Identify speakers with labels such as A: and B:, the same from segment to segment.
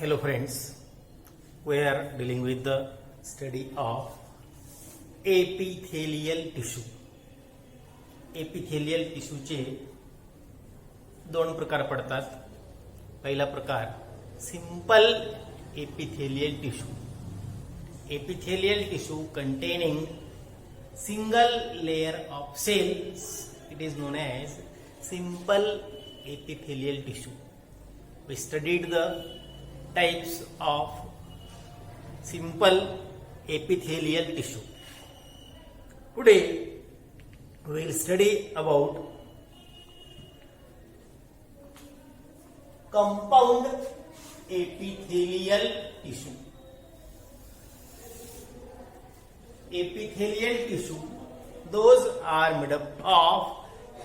A: Hello friends, we are dealing with the study of epithelial tissue. Epithelial tissue चे दोन प्रकार पडतात. पहिला प्रकार simple epithelial tissue. Epithelial tissue containing single layer of cells, it is known as simple epithelial tissue. We studied the types of simple epithelial tissue. Today we will study about compound epithelial tissue. Epithelial tissue, those are made up of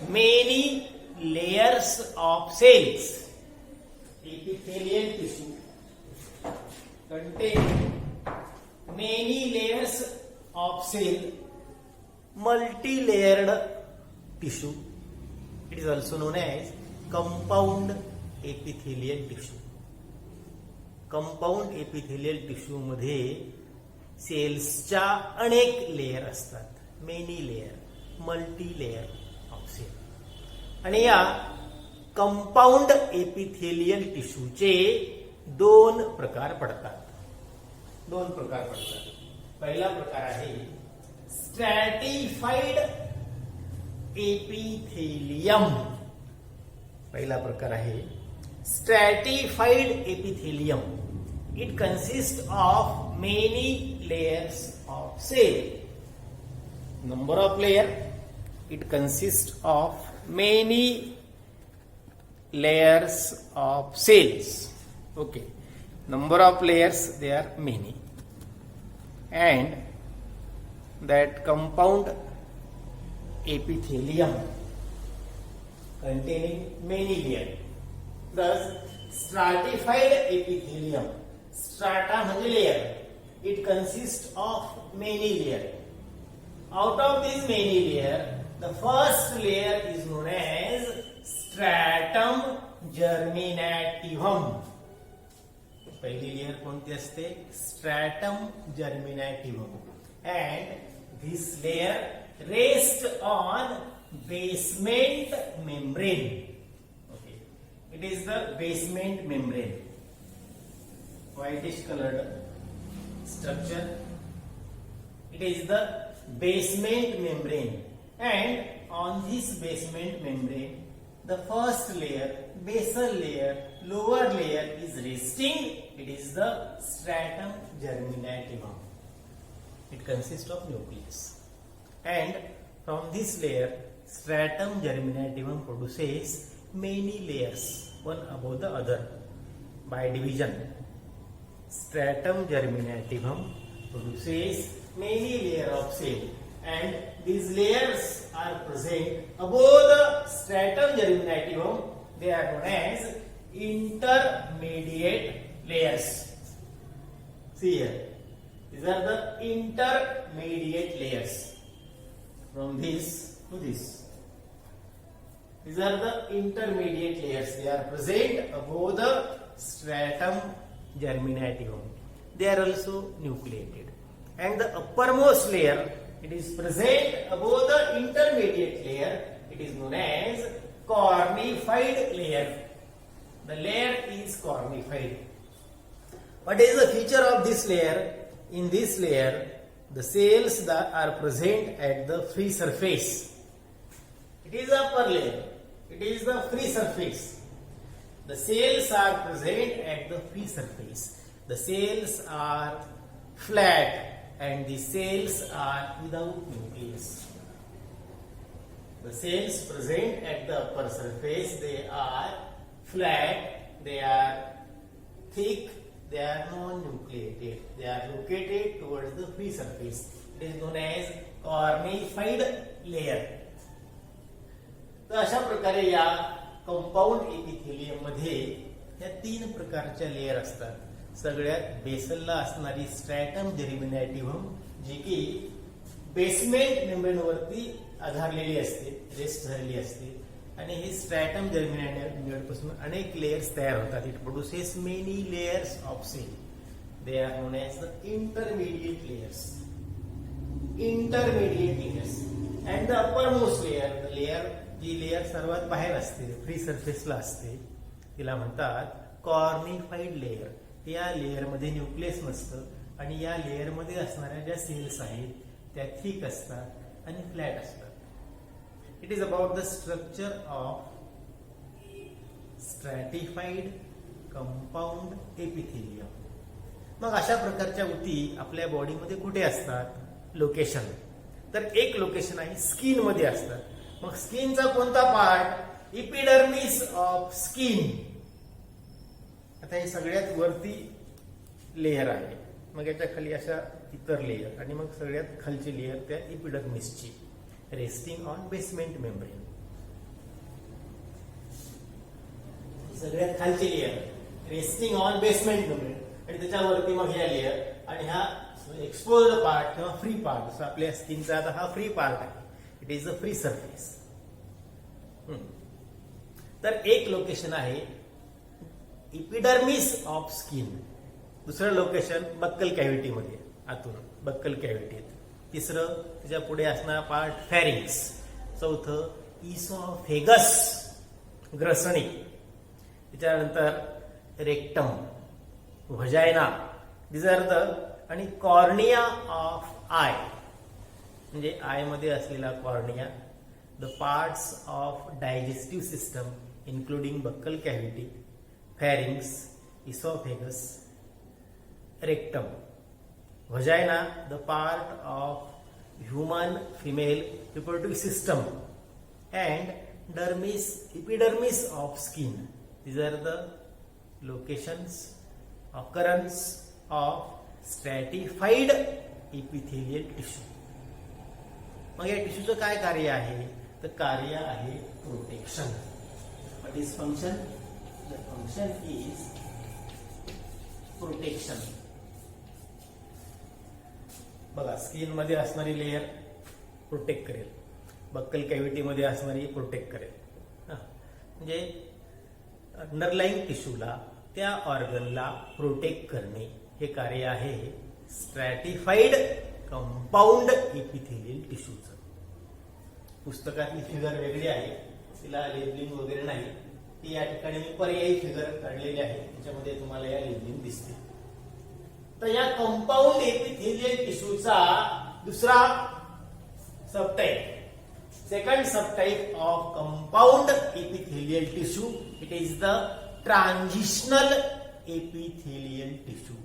A: many layers of cells. Epithelial tissue contain many layers of cell, multi-layered tissue. It is also known as compound epithelial tissue. Compound epithelial tissue मध्ये सेल्सच्या अनेक layer असतात. Many layer, multi layer of cell. आणि या compound epithelial टिश्यूचे दोन प्रकार पडतात. पहिला प्रकार आहे stratified epithelium. It consist of many layers of cell. Number of layer, it consist of many layers of cells. Okay, number of layers, they are many, and that compound epithelium containing many layers. Thus stratified epithelium, strata म्हणजे layer, it consists of many layers. Out of these many layers, the first layer is known as stratum germinativum. पहिली layer कोणती असते? stratum germinativum. And this layer rests on basement membrane. Okay, it is the basement membrane, whitish colored structure. It is the basement membrane, and on this basement membrane the first layer, basal layer, lower layer is resting. It is the stratum germinativum. It consists of nucleus, and from this layer stratum germinativum produces many layers, one above the other by division. Stratum germinativum produces many layers of cell, and these layers are present above the stratum germinativum. They are known as intermediate layers. See here, these are the intermediate layers. From this to this, these are the intermediate layers. They are present above the stratum germinativum. They are also nucleated, and the uppermost layer, it is present above the intermediate layer. It is known as cornified layer. The layer is cornified. What is the feature of this layer? In this layer, the cells that are present at the free surface. It is the upper layer. It is the free surface. The cells are present at the free surface. The cells are flat, and the cells are without nucleus. The cells present at the upper surface, they are flat, they are thick, they are non-nucleated. They are located towards the free surface. It is known as cornified layer. तर अशा प्रकारे या compound epithelium मध्ये या तीन प्रकारच्या layer असतात. सगळ्यात बेसलला असणारी स्ट्रॅटम जर्मिनेटिव्हम, जी की बेसमेंट मेम्ब्रेन वरती आधारलेली असते, रेस्ट झालेली असते. आणि हे स्ट्रॅटम जर्मिनायड पासून अनेक लेयर्स तयार होतात. It produces many layers of cell. They are known as the intermediate layers. Intermediate layers and the upper most layer, जी लेयर सर्वात बाहेर असते, फ्री सरफेसला असते, तिला म्हणतात कॉर्निफाईड लेयर. या लेयर मध्ये न्यूक्लियस नसतं आणि या लेयर मध्ये असणाऱ्या ज्या सेल्स आहेत त्या थिक असतात आणि फ्लॅट असतात. It is about the structure of स्ट्रॅटिफाईड compound epithelium. मग अशा प्रकारच्या ऊती आपल्या बॉडीमध्ये कुठे असतात? लोकेशन. तर एक लोकेशन आहे स्किन मध्ये असतात. मग स्किनचा कोणता पार्ट? Epidermis of skin. आता हे सगळ्यात वरती लेयर आहे, मग याच्या खाली अशा इतर लेयर आणि मग सगळ्यात खालची लेयर त्या इपिडर्मिसची, रेस्टिंग ऑन बेसमेंट मेम्ब्रेन. सगळ्यात खालची layer resting on basement membrane आणि त्याच्यावरती मग ह्या लेयर आणि हा एक्सपोज्ड पार्ट किंवा फ्री पार्ट. जसं आपल्या स्किनचा आता हा फ्री पार्ट आहे. It is a free surface. तर एक लोकेशन आहे इपिडर्मिस ऑफ स्किन. दुसरं लोकेशन बक्कल कॅव्हिटी मध्ये, आतून बक्कल कॅव्हिटीत. तिसरं त्याच्या पुढे असणारा पार्ट फॅरिंग्स. चौथं इसॉफेगस, ग्रसणी. त्याच्यानंतर रेक्टम, व्हजायना, दिस आर द, आणि कॉर्निया ऑफ आय, म्हणजे आय मध्ये असलेला cornea. The parts of digestive system including buccal cavity, pharynx, oesophagus, rectum, vagina, the part of human female reproductive system, and dermis, epidermis of skin. These are the locations, occurrence of stratified epithelial tissue. मग या टिश्यूचं काय कार्य आहे? तर कार्य आहे protection. What is function? The function is protection. बघा, skin मध्ये असणारी लेयर प्रोटेक्ट करेल, बक्कल कॅव्हिटी मध्ये असणारी प्रोटेक्ट करेल. म्हणजे अंडरलाईंग टिश्यूला, त्या ऑर्गनला प्रोटेक्ट करणे हे कार्य आहे स्ट्रॅटिफाईड कंपाऊंड एपिथेलियल टिश्यूचं. पुस्तकातली फिगर वेगळी आहे, तिला लेबलिंग वगैरे नाही. ती या ठिकाणी मी पर्यायी फिगर काढलेली आहे, त्याच्यामध्ये तुम्हाला या लेबलिंग दिसते. तर या कंपाऊंड एपिथेलियल टिश्यूचा दुसरा subtype, second subtype of compound epithelial tissue, it is the transitional epithelial tissue.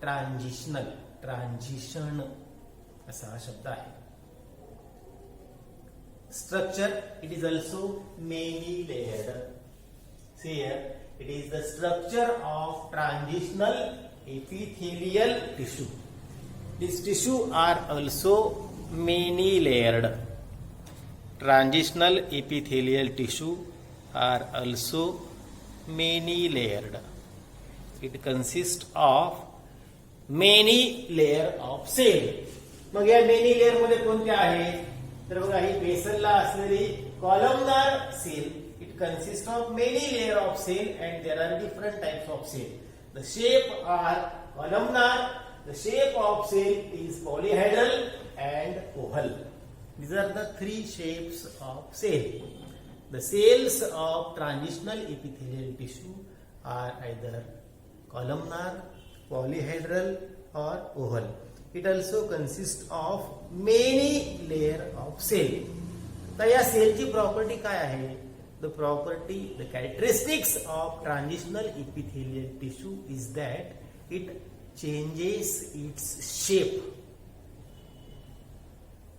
A: Transitional, transition असा हा शब्द आहे. Structure, it is also many layered. See here, it is the structure of transitional epithelial tissue. These tissue are also many layered. Transitional epithelial tissue are also many layered. It consists of many layer of cell. मग या many layer मध्ये कोणत्या आहेत? तर बघा, ही बेसलला असलेली columnar cell. It consists of many layer of cell and there are different types of cell. The shape are columnar. The shape of cell is polyhedral and oval. These are the three shapes of cell. The cells of transitional epithelial tissue are either columnar, polyhedral or oval. It also consists of many layer of cell. तर या सेलची property काय आहे? The property, the characteristics of transitional epithelial tissue is that it changes its shape.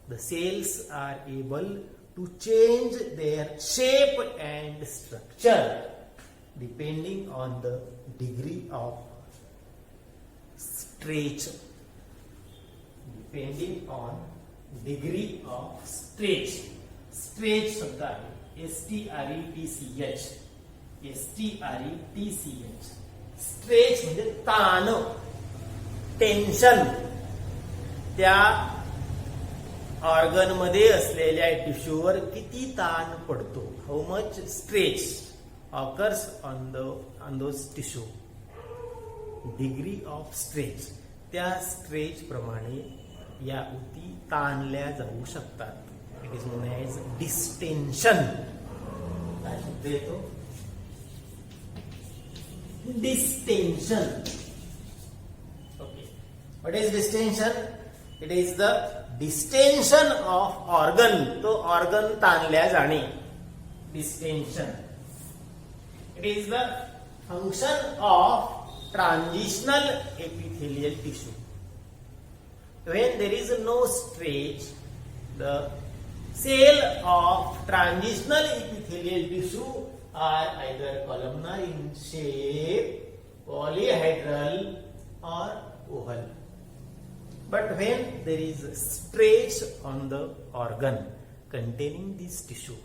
A: The cells are able to change their shape and structure depending on the degree of stretch. Depending on degree of stretch. Stretch शब्द आहे. STRETCH. STRETCH. Stretch म्हणजे ताण, tension. त्या organ मध्ये असलेल्या टिश्यूवर किती ताण पडतो, how much stretch occurs on those tissue, degree of stretch, त्या स्ट्रेच प्रमाणे या उती ताणल्या जाऊ शकतात. It is known as distension. काय शब्द येतो? Distension. Okay, what is distension? It is the distension of organ, तो ऑर्गन ताणल्या जाणे, distension. It is the function of transitional epithelial tissue. When there is no stretch, the cell of transitional epithelial tissue are either columnar in shape, polyhedral or oval. But when there is stretch on the organ containing this tissue,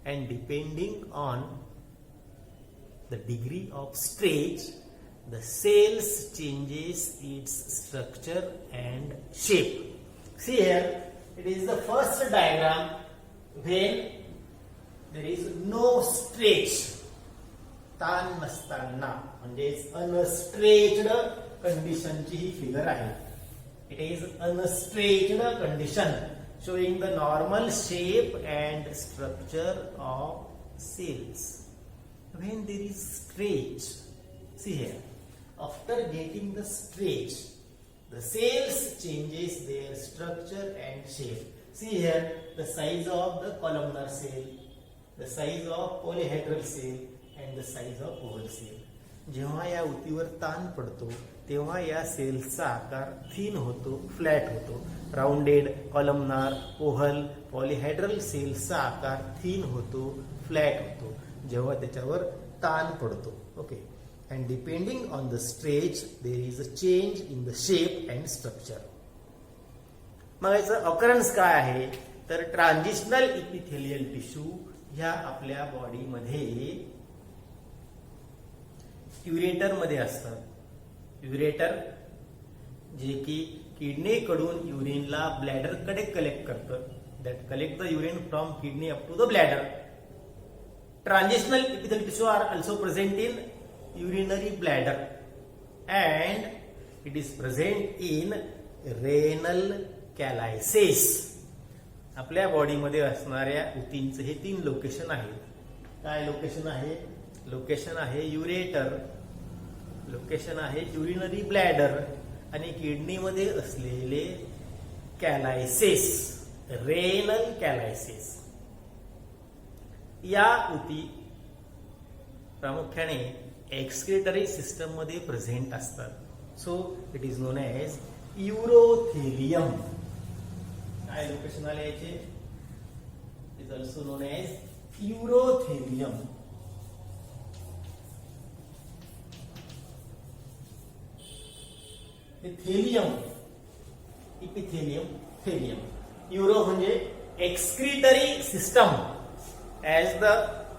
A: and depending on the degree of stretch, the cells changes its structure and shape. See here, it is the first diagram when there is no stretch, ताण नसताना, म्हणजेच unstretched कंडिशनची ही figure आहे. It is unstretched condition showing the normal shape and structure of cells. When there is stretch, see here, after getting the stretch, the cells changes their structure and shape. See here, the size of the columnar cell, the size of polyhedral cell and the size of oval cell. जेव्हा या उतीवर ताण पडतो तेव्हा या सेल्सचा आकार thin होतो, flat होतो. राउंडेड, कॉलमनार, ओव्हल, पॉलीहेड्रल सेल्सचा आकार थिन होतो, फ्लॅट होतो जेव्हा त्याच्यावर ताण पडतो. Okay, and depending on the stretch there is a change in the shape and structure. मग याचं ऑकरन्स काय आहे तर ट्रान्झिशनल इपिथेलियल टिश्यू ह्या आपल्या बॉडीमध्ये युरेटर मध्ये असतात. युरेटर जे की किडनी कडून युरिनला ब्लॅडर कडे कलेक्ट करतं. That collect the urine from kidney up to the bladder. Transitional epithelial tissue are also present in urinary bladder and it is present in renal calyces. आपल्या बॉडीमध्ये असणाऱ्या उतींचे हे 3 लोकेशन आहेत. काय लोकेशन आहे? लोकेशन आहे युरेटर, लोकेशन आहे urinary bladder आणि किडनीमध्ये असलेले कॅलायसेस, रेनल कॅलायसेस. या उती प्रामुख्याने एक्सक्रिटरी सिस्टम मध्ये प्रेझेंट असतात. So it is known as urothelium. काय लोकेशन आले याचे? It is also known as urothelium. Thelium, epithelium, thelium. Uro म्हणजे excretory system. As the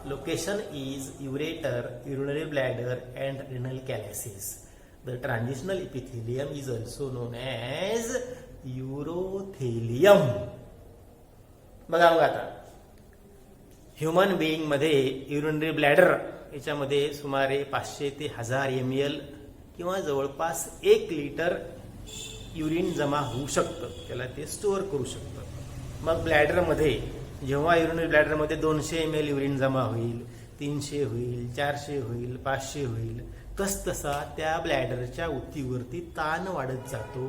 A: location is ureter, urinary bladder and renal calyces. The transitional epithelium is also known as urothelium. बघा आता human being मध्ये urinary bladder याच्यामध्ये सुमारे 500 ते 1000 ml किंवा जवळपास 1 litre urine जमा होऊ शकतं. त्याला ते स्टोअर करू शकतं. मग ब्लॅडर मध्ये जेव्हा युरिनरी ब्लॅडर मध्ये 200 ml युरिन जमा होईल, 300 होईल, 400 होईल, 500 होईल, तसतसा त्या ब्लॅडरच्या उतीवरती ताण वाढत जातो,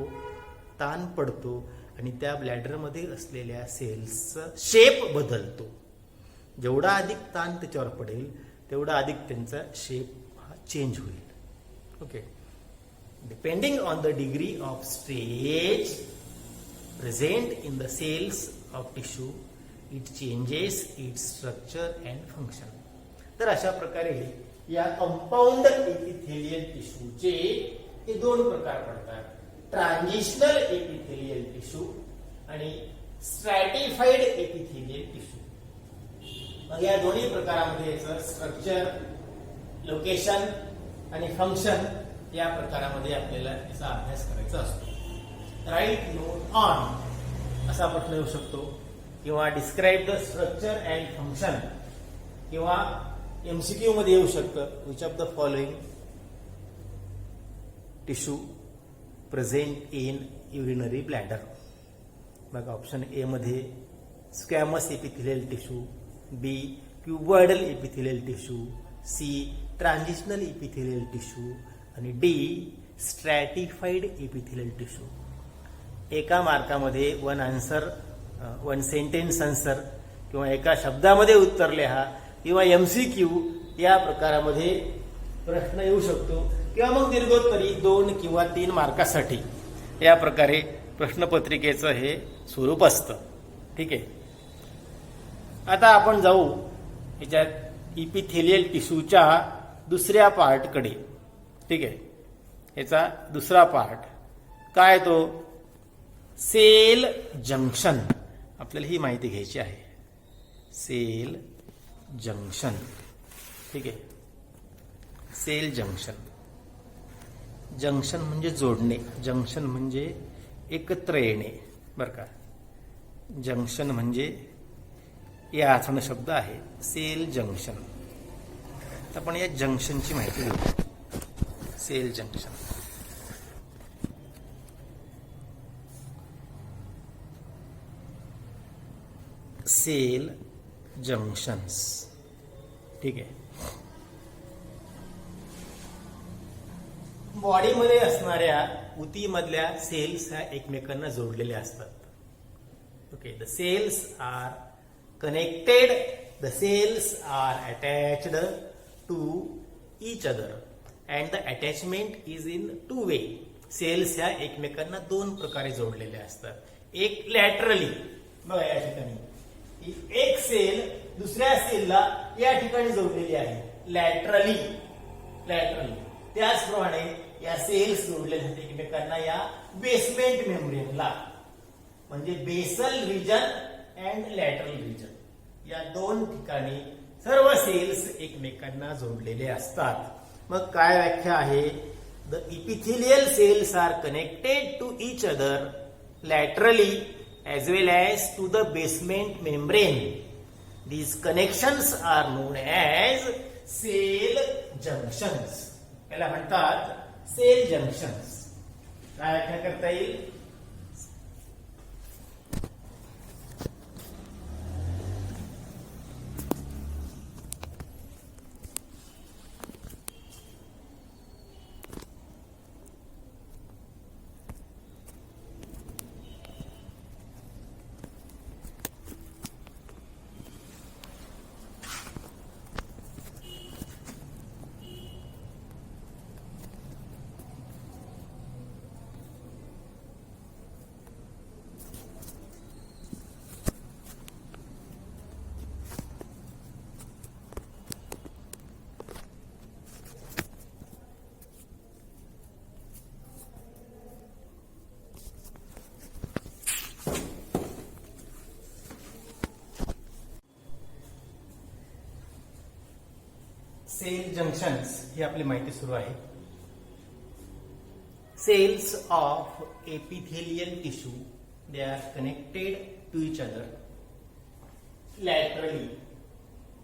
A: ताण पडतो आणि त्या ब्लॅडर मध्ये असलेल्या सेल्सचा शेप बदलतो. जेवढा अधिक ताण त्याच्यावर पडेल तेवढा अधिक त्यांचा शेप हा चेंज होईल. Okay, depending on the degree of stretch present in the cells of tissue it changes its structure and function. तर अशा प्रकारे या कंपाऊंड एपिथेलियल टिश्यूचे हे 2 प्रकार पडतात. ट्रान्झिशनल एपिथेलियल टिश्यू आणि स्ट्रॅटिफाईड एपिथेलियल टिश्यू. मग या दोन्ही प्रकारामध्ये स्ट्रक्चर, लोकेशन आणि फंक्शन या प्रकारामध्ये आपल्याला याचा अभ्यास करायचा असतो. राईट नोट ऑन असा प्रश्न येऊ शकतो, किंवा describe the structure and function, किंवा एमसीक्यू मध्ये येऊ शकतं, which of the following tissue present in urinary bladder. बघा ऑप्शन ए मध्ये squamous epithelial tissue, B cuboidal epithelial tissue, C transitional epithelial tissue आणि डी स्ट्रॅटिफाईड एपिथेलियल टिश्यू. एका मार्कामध्ये one sentence answer किंवा एका शब्दामध्ये उत्तर लिहा किंवा एमसीक्यू या प्रकारामध्ये प्रश्न येऊ शकतो, किंवा मग दीर्घोत्तरी 2 किंवा 3 मार्कासाठी या प्रकारे प्रश्नपत्रिकेचं हे स्वरूप असतं. ठीक आहे. आता आपण जाऊ याच्यात इपिथेलियल टिश्यूच्या दुसऱ्या पार्टकडे. ठीक आहे. याचा दुसरा पार्ट काय, तो सेल जंक्शन. आपल्याला ही माहिती घ्यायची आहे. Cell junction. ठीक आहे. Cell junction. जंक्शन म्हणजे जोडणे, जंक्शन म्हणजे एकत्र येणे. बरं का, जंक्शन म्हणजे या अर्थानं शब्द आहे सेल जंक्शन. तर आपण या जंक्शनची माहिती घेऊ. Cell junction. Cell junctions. ठीक आहे. बॉडीमध्ये असणाऱ्या उतीमधल्या सेल्स ह्या एकमेकांना जोडलेल्या असतात. Okay. The cells are connected, the cells are attached to each other and the attachment is in 2 way. Cells ह्या एकमेकांना 2 प्रकारे जोडलेल्या असतात. एक लॅटरली, बघा या ठिकाणी एक सेल दुसऱ्या सेलला या ठिकाणी जोडलेली आहे, लॅटरली. त्याचप्रमाणे या सेल्स जोडलेल्या आहेत एकमेकांना या बेसमेंट मेम्ब्रेनला, म्हणजे basal region and lateral region, या 2 ठिकाणी सर्व सेल्स एकमेकांना जोडलेले असतात. मग काय व्याख्या आहे? The epithelial cells are connected to each other laterally as well as to the basement membrane. These connections are known as cell junctions. याला म्हणतात सेल जंक्शन्स. काय व्याख्या करता येईल? सेल जंक्शन्स ही आपली माहिती सुरू आहे. Cells of epithelial tissue, they are connected to each other laterally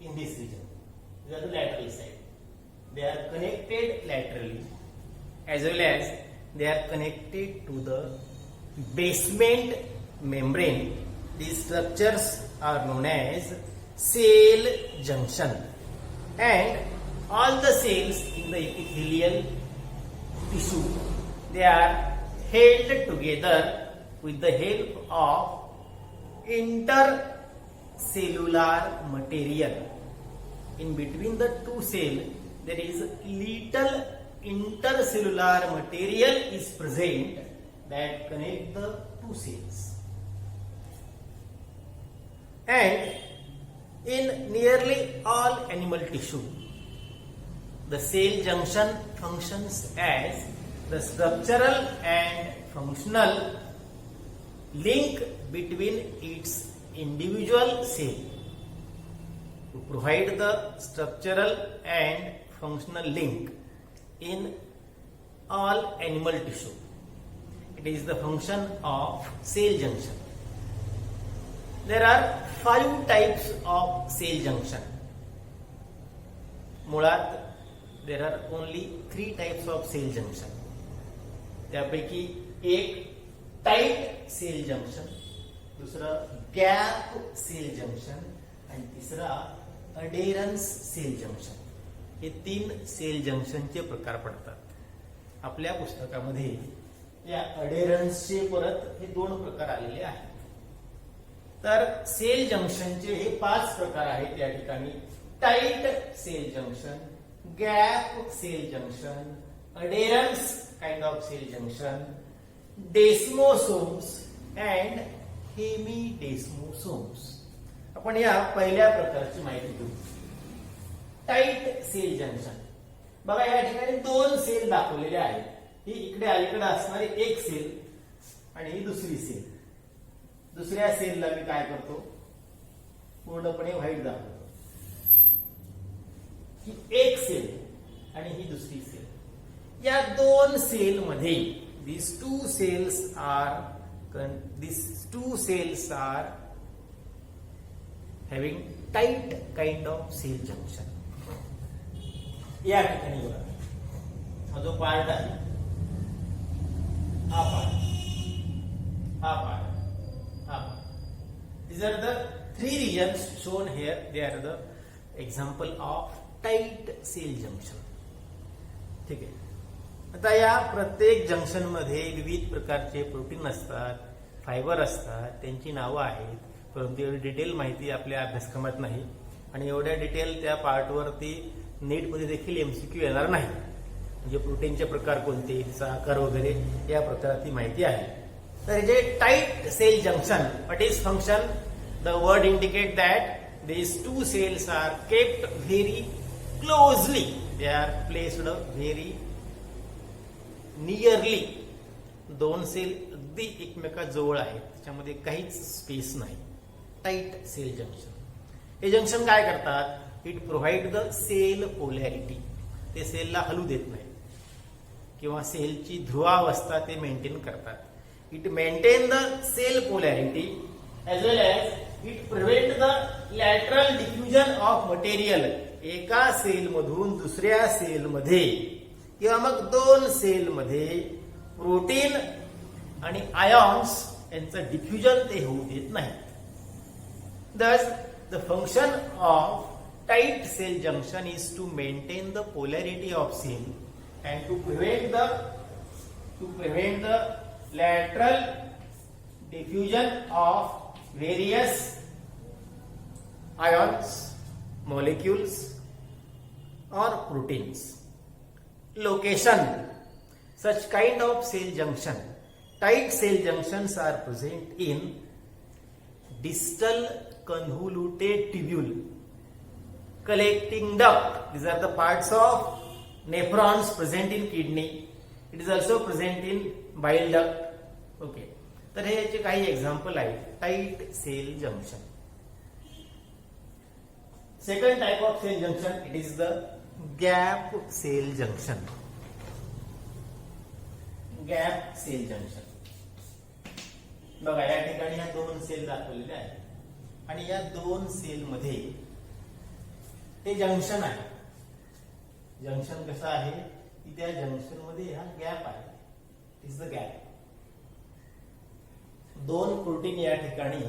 A: in this region. These are the lateral side. They are connected laterally as well as they are connected to the basement membrane. These structures are known as cell junction, and all the cells in the epithelial tissue, they are held together with the help of intercellular material. In between the 2 cells, there is little intercellular material is present that connect the 2 cells. And in nearly all animal tissue, the cell junction functions as the structural and functional link between its individual cell. To provide the structural and functional link in all animal tissue, it is the function of cell junction. There are 5 types of cell junction. मुळात there are only 3 types of cell junction. त्यापैकी एक tight cell junction, दुसरं gap cell junction आणि तिसरा अडेरन्स sale junction. हे 3 sale जंक्शनचे प्रकार पडतात. आपल्या पुस्तकामध्ये या अडेरन्सचे परत हे 2 प्रकार आलेले आहेत. तर सेल जंक्शनचे हे 5 प्रकार आहेत या ठिकाणी. Tight cell junction, gap cell junction, adherens kind of cell junction, desmosomes and hemidesmosomes. आपण या पहिल्या प्रकारची माहिती घेऊ. Tight cell junction. बघा या ठिकाणी 2 सेल दाखवलेले आहेत. ही इकडे अलीकडे असणारी एक सेल आणि ही दुसरी सेल. दुसऱ्या सेलला मी काय करतो, पूर्णपणे व्हाईट दाखवतो. ही एक सेल आणि ही दुसरी सेल. या 2 सेल मध्ये these two cells are having tight kind of cell junction. या ठिकाणी बघा, हा जो पार्ट आहे, हा पार्ट, हा पार्ट, हा part. These are the 3 regions shown here. They are the example of tight cell junction. ठीक आहे. आता या प्रत्येक जंक्शन मध्ये विविध प्रकारचे प्रोटीन असतात, फायबर असतात, त्यांची नावं आहेत. परंतु एवढी डिटेल माहिती आपल्या अभ्यासक्रमात नाही आणि एवढ्या डिटेल त्या पार्टवरती नेटमध्ये देखील एमसीक्यू येणार नाही. म्हणजे प्रोटीनचे प्रकार कोणते, तिचा आकार वगैरे या प्रकारातली माहिती आहे. तर जे tight cell junction, what is function? The word indicate that these 2 cells are kept very closely. They are placed very nearly. 2 cell अगदी एकमेकाजवळ आहेत, त्याच्यामध्ये काहीच स्पेस नाही. Tight cell junction. हे जंक्शन काय करतात? It provide the cell polarity. ते सेलला हलू देत नाही किंवा सेलची ध्रुवावस्था ते मेंटेन करतात. It maintain the cell polarity as well as it prevent the lateral diffusion of material. एका सेल मधून दुसऱ्या सेलमध्ये किंवा मग 2 सेलमध्ये प्रोटीन आणि आयॉन्स यांचं डिफ्युजन ते होऊ देत नाही. Thus, the function of tight cell junction is to maintain the polarity of cell and to prevent the lateral diffusion of various ions, molecules or proteins. Location. Such kind of cell junction, tight cell junctions are present in distal convoluted tubule, collecting duct. These are the parts of nephrons present in kidney. It is also present in bile duct. Okay. तर हे याचे काही example आहेत tight cell junction. Second type of cell junction, it is the gap cell junction. Gap cell junction. बघा या ठिकाणी या 2 sale दाखवलेल्या आहेत आणि या 2 सेल मध्ये हे जंक्शन आहे. जंक्शन कसं आहे की त्या जंक्शन मध्ये हा गॅप आहे. Is the gap. 2 प्रोटीन या ठिकाणी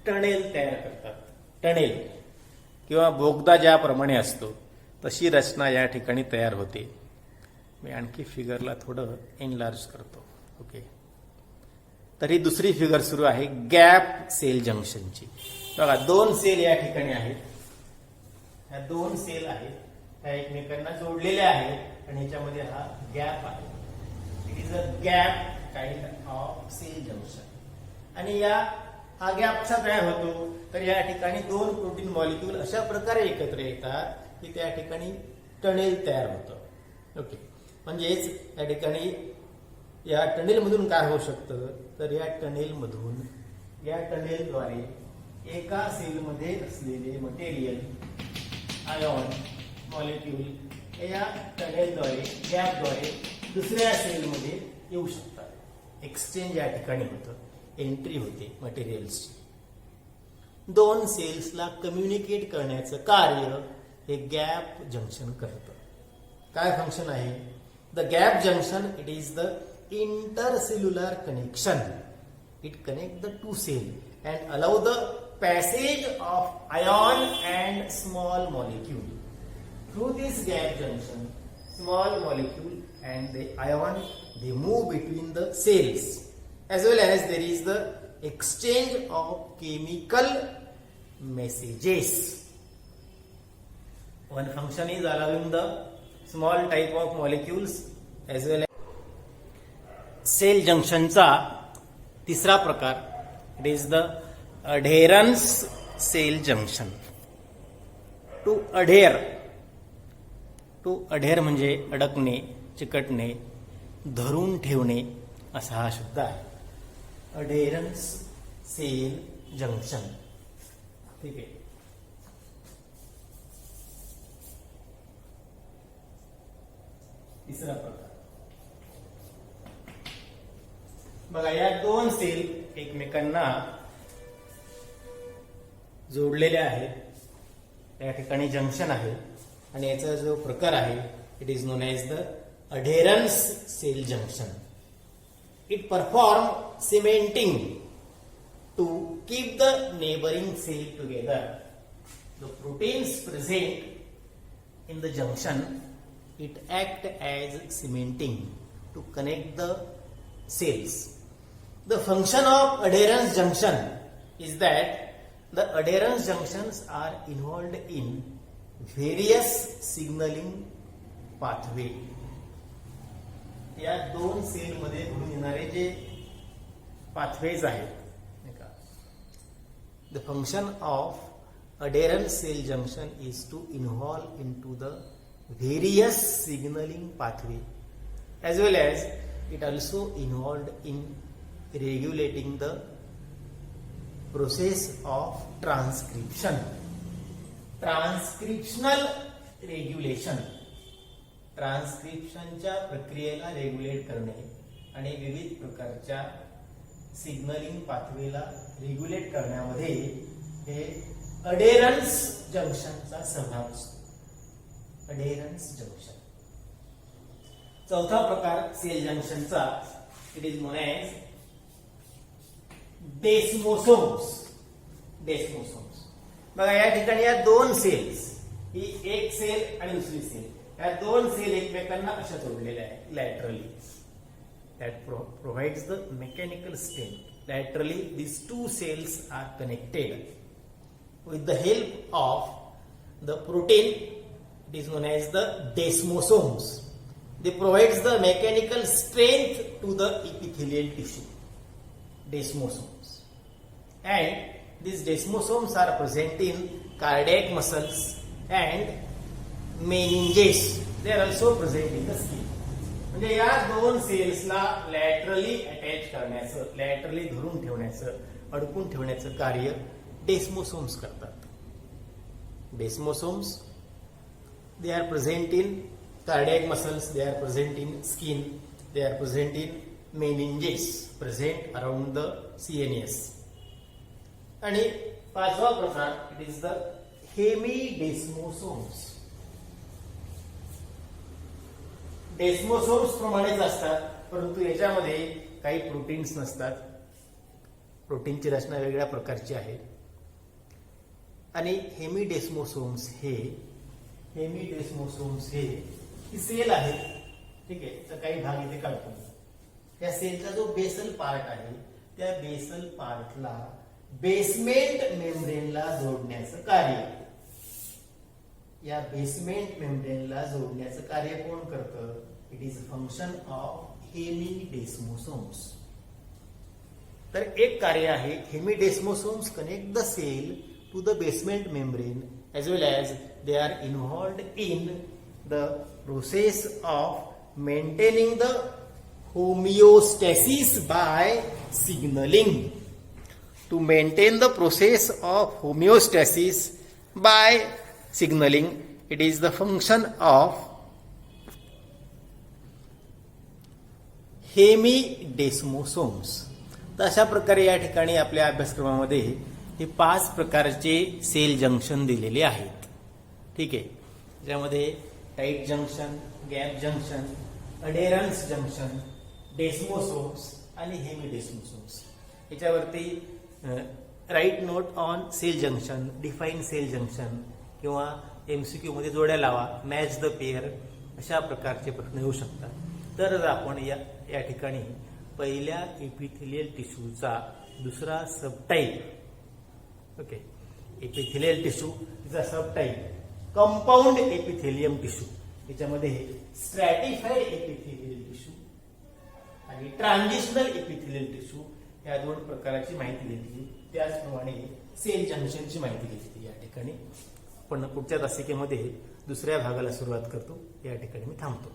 A: टनेल तयार करतात. टनेल किंवा बोगदा ज्याप्रमाणे असतो तशी रचना या ठिकाणी तयार होते. मी आणखी फिगरला थोडं एनलार्ज करतो. ओके. तर ही दुसरी फिगर सुरू आहे गॅप सेल जंक्शनची. बघा 2 सेल या ठिकाणी आहेत. ह्या 2 सेल आहेत, त्या एकमेकांना जोडलेल्या आहेत आणि ह्याच्यामध्ये हा गॅप आहे. It is a gap kind of cell junction. आणि हा गॅप कसा तयार होतो? तर या ठिकाणी 2 प्रोटीन मॉलिक्यूल अशा प्रकारे एकत्र येतात की त्या ठिकाणी टनेल तयार होतं. ओके. म्हणजेच या ठिकाणी या टनेल मधून काय होऊ शकतं, तर या टनेलद्वारे एका सेलमध्ये असलेले मटेरियल, आयॉन, मॉलिक्यूल हे या टनेलद्वारे, गॅपद्वारे दुसऱ्या सेलमध्ये येऊ शकतात. एक्सचेंज या ठिकाणी होतं, एंट्री होते मटेरियल्सची. दोन सेल्सला कम्युनिकेट करण्याचं कार्य हे गॅप जंक्शन करतं. काय फंक्शन आहे? The gap junction it is the intercellular connection. It connects the two cells and allow the passage of ion and small molecule. Through this gap junction, small molecule and the ion they move between the cells, as well as there is the exchange of chemical messages. One function is allowing the small type of molecules as well as cell जंक्शनचा तिसरा प्रकार it is the adherens cell junction. To adhere म्हणजे अडकणे, चिकटणे, धरून ठेवणे असा हा शब्द आहे. Adherens cell junction. ठीक आहे. तिसरा प्रकार बघा, या दोन सेल एकमेकांना जोडलेल्या आहेत. या ठिकाणी जंक्शन आहे आणि याचा जो प्रकार आहे it is known as the adherens cell junction. It perform cementing to keep the neighbouring cell together. The proteins present in the junction it act as cementing to connect the cells. The function of adherence junction is that the adherence junctions are involved in various signaling pathway. या दोन sale मध्ये घडून येणारे जे pathways आहेत, the function of adherence cell junction is to involve into the various signaling pathway, as well as it also involved in regulating the process of transcription. Transcriptional regulation. ट्रान्सक्रिप्शनच्या प्रक्रियेला regulate करणे आणि विविध प्रकारच्या सिग्नलिंग पाथवेला रेग्युलेट करण्यामध्ये हे अढेरन्स जंक्शनचा सहभाग असतो. Adherens junction. चौथा प्रकार सेल जंक्शनचा it is known as desmosomes. Desmosomes. बघा, या ठिकाणी या दोन सेल्स, ही एक सेल आणि दुसरी सेल, या दोन सेल एकमेकांना अशा जोडलेल्या आहेत laterally. That provides the mechanical strength. Laterally these two cells are connected with the help of the protein. It is known as the desmosomes. They provides the mechanical strength to the epithelial tissue. Desmosomes. And these desmosomes are present in cardiac muscles and meninges. They are also present in the skin. म्हणजे या दोन सेल्सला laterally attach करण्याचं, laterally धरून ठेवण्याचं, अडकून ठेवण्याचं कार्य desmosomes करतात. Desmosomes they are present in cardiac muscles, they are present in skin, they are present in meninges, present around the CNS. आणि पाचवा प्रकार इट इज द हेमिडेस्मोसोम्स. डेस्मोसोम्स प्रमाणेच असतात, परंतु याच्यामध्ये काही प्रोटीन्स नसतात. प्रोटीनची रचना वेगळ्या प्रकारची आहे. आणि हेमिडेस्मोसोम्स हे ही सेल आहे. ठीक आहे. तर काही भाग इथे काढतो. त्या सेलचा जो बेसल पार्ट आहे त्या बेसल पार्टला बेसमेंट मेम्ब्रेनला जोडण्याचं कार्य, या बेसमेंट मेम्ब्रेनला जोडण्याचं कार्य कोण करतं? It is function of hemidesmosomes. तर एक कार्य आहे hemidesmosomes connect the cell to the basement membrane as well as they are involved in the process of maintaining the homeostasis by signaling. To maintain the process of homeostasis by signaling, it is the function of हेमिडेस्मोसोम्स. तर अशा प्रकारे या ठिकाणी आपल्या अभ्यासक्रमामध्ये हे 5 प्रकारचे sale junction दिलेले आहेत. ठीक आहे. ज्यामध्ये tight junction, gap junction, adherens junction, desmosomes आणि हेमिडेस्मोसोम्स. याच्यावरती write note on cell junction, define cell junction किंवा MCQ मध्ये जोड्या लावा, मॅच द पेअर अशा प्रकारचे प्रश्न येऊ शकतात. तर आपण या ठिकाणी पहिल्या एपिथेलियल टिश्यूचा दुसरा सबटाईप, ओके, एपिथेलियल टिश्यू तिचा सबटाईप कंपाऊंड एपिथेलियम टिश्यू, याच्यामध्ये स्ट्रॅटिफाईड एपिथेलियल टिश्यू आणि ट्रान्झिशनल एपिथेलियल टिश्यू या 2 प्रकाराची माहिती दिली. त्याचप्रमाणे सेल जंक्शनची माहिती दिली या ठिकाणी. पण पुढच्या तासिकेमध्ये दुसऱ्या भागाला सुरुवात करतो. या ठिकाणी मी थांबतो.